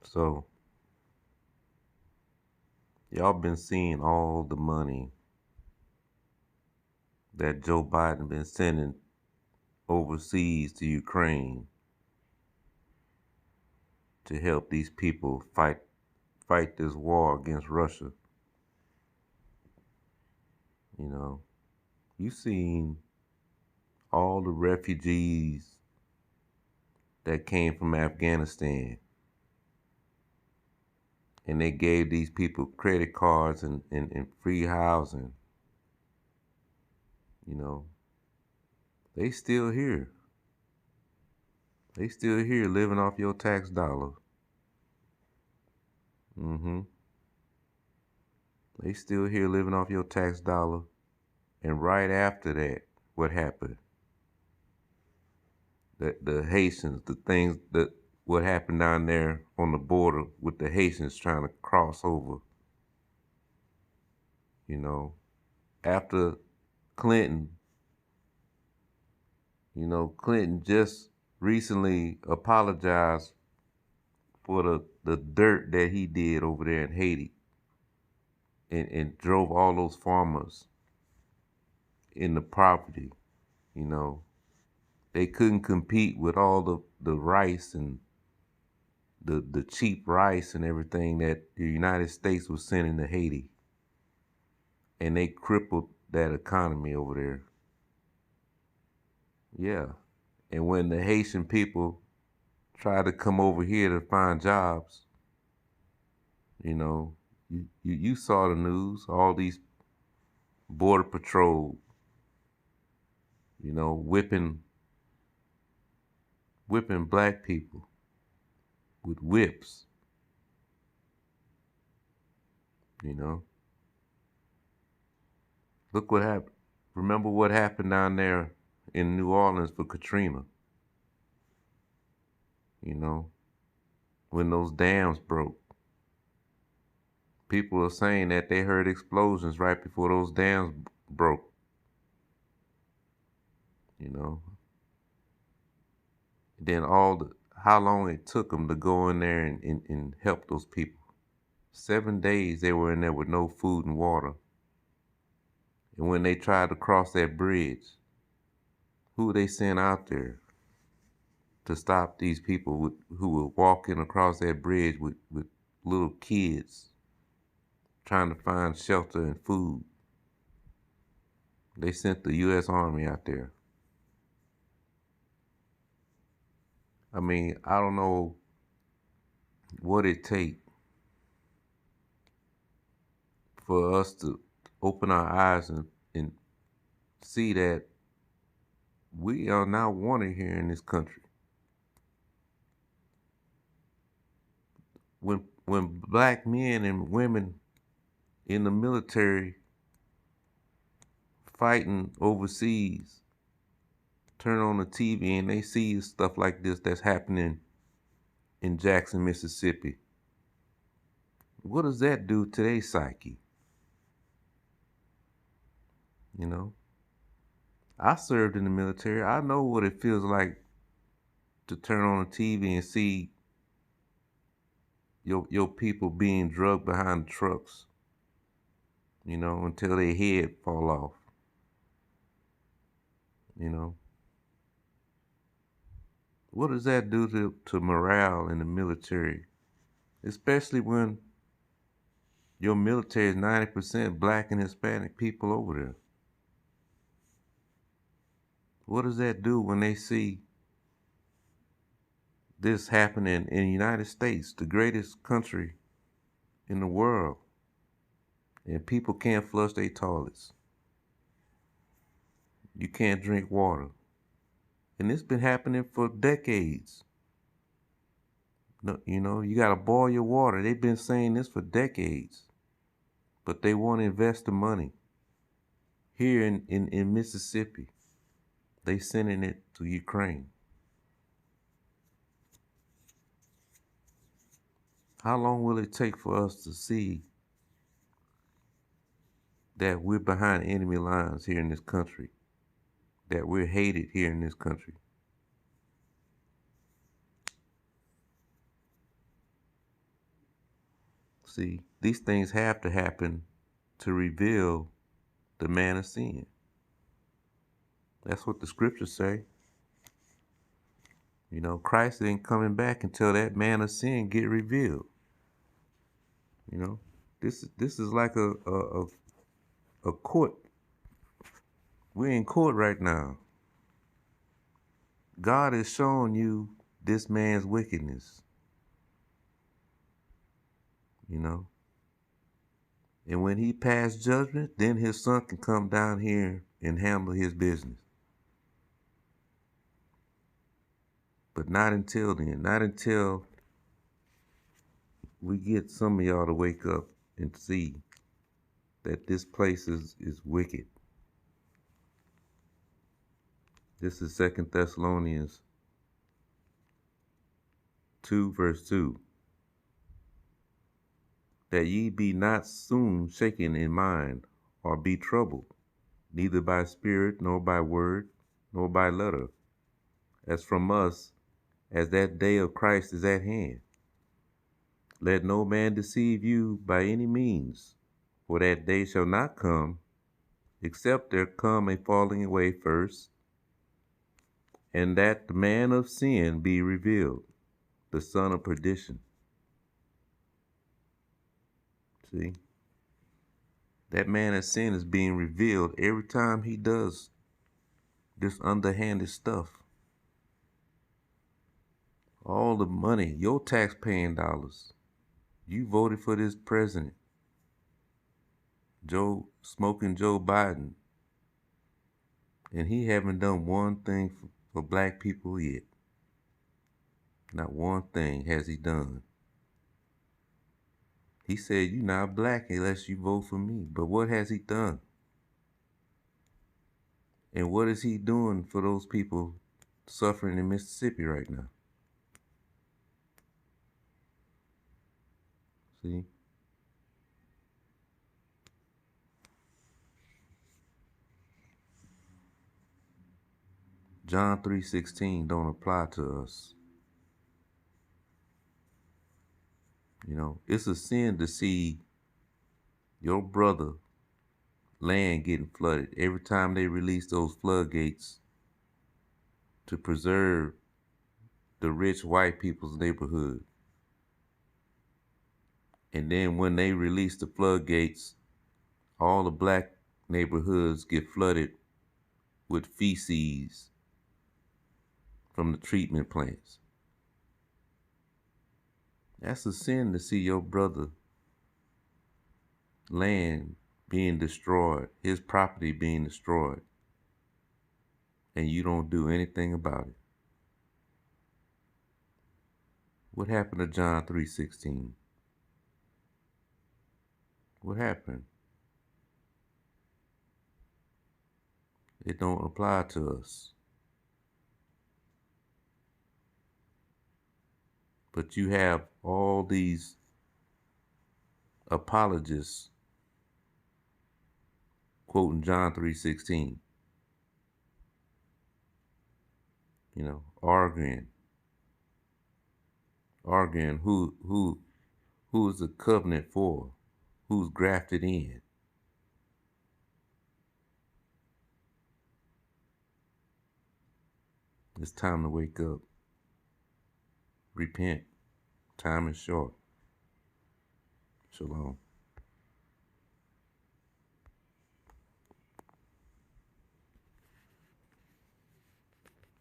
So y'all been seeing all the money that Joe Biden been sending overseas to Ukraine to help these people fight this war against Russia. You know, you seen all the refugees that came from Afghanistan, and they gave these people credit cards and free housing. You know, they still here. They still here living off your tax dollar. Mm-hmm. They still here living off your tax dollar. And right after that, what happened? The Haitians, the things that what happened down there on the border with the Haitians trying to cross over. You know, after Clinton, Clinton just recently apologized for the dirt that he did over there in Haiti and drove all those farmers in the poverty. You know, they couldn't compete with all the rice and the cheap rice and everything that the United States was sending to Haiti. And they crippled that economy over there. Yeah. And when the Haitian people tried to come over here to find jobs, you know, you saw the news, all these border patrol, whipping black people with whips, you know. Look what happened. Remember what happened down there in New Orleans for Katrina, you know, when those dams broke. People are saying that they heard explosions right before those dams broke, you know. Then how long it took them to go in there and help those people. 7 days they were in there with no food and water. And when they tried to cross that bridge, who they sent out there to stop these people who were walking across that bridge with little kids trying to find shelter and food? They sent the U.S. Army out there. I mean, I don't know what it takes for us to open our eyes and see that we are now wanted here in this country. When black men and women in the military fighting overseas turn on the TV and they see stuff like this that's happening in Jackson, Mississippi, what does that do to their psyche? You know, I served in the military. I know what it feels like to turn on the TV and see your people being drugged behind the trucks, until their head fall off. You know, what does that do to morale in the military? Especially when your military is 90% black and Hispanic people over there. What does that do when they see this happening in the United States, the greatest country in the world, and people can't flush their toilets? You can't drink water. And it's been happening for decades. No, you got to boil your water. They've been saying this for decades. But they won't invest the money. Here in Mississippi, they sending it to Ukraine. How long will it take for us to see that we're behind enemy lines here in this country? That we're hated here in this country? See, these things have to happen to reveal the man of sin. That's what the scriptures say. You know, Christ ain't coming back until that man of sin get revealed. You know, this is like a court. We're in court right now. God is showing you this man's wickedness. You know, and when he passed judgment, then his son can come down here and handle his business. But not until then. Not until we get some of y'all to wake up and see that this place is wicked. This is 2 Thessalonians 2 verse 2. That ye be not soon shaken in mind, or be troubled, neither by spirit, nor by word, nor by letter, as from us, as that day of Christ is at hand. Let no man deceive you by any means, for that day shall not come, except there come a falling away first, and that the man of sin be revealed, the son of perdition. See? That man of sin is being revealed every time he does this underhanded stuff. All the money, your tax-paying dollars. You voted for this president, smoking Joe Biden, and he haven't done one thing for black people yet. Not one thing has he done. He said, you're not black unless you vote for me. But what has he done? And what is he doing for those people suffering in Mississippi right now? See? John 3:16 don't apply to us. You know, it's a sin to see your brother land getting flooded every time they release those floodgates to preserve the rich white people's neighborhood. And then when they release the floodgates, all the black neighborhoods get flooded with feces from the treatment plants. That's a sin to see your brother land being destroyed, his property being destroyed, and you don't do anything about it. What happened to John 3:16? What happened? It don't apply to us. But you have all these apologists quoting John 3:16. You know, arguing who is the covenant for, who's grafted in. It's time to wake up. Repent. Time is short. Shalom.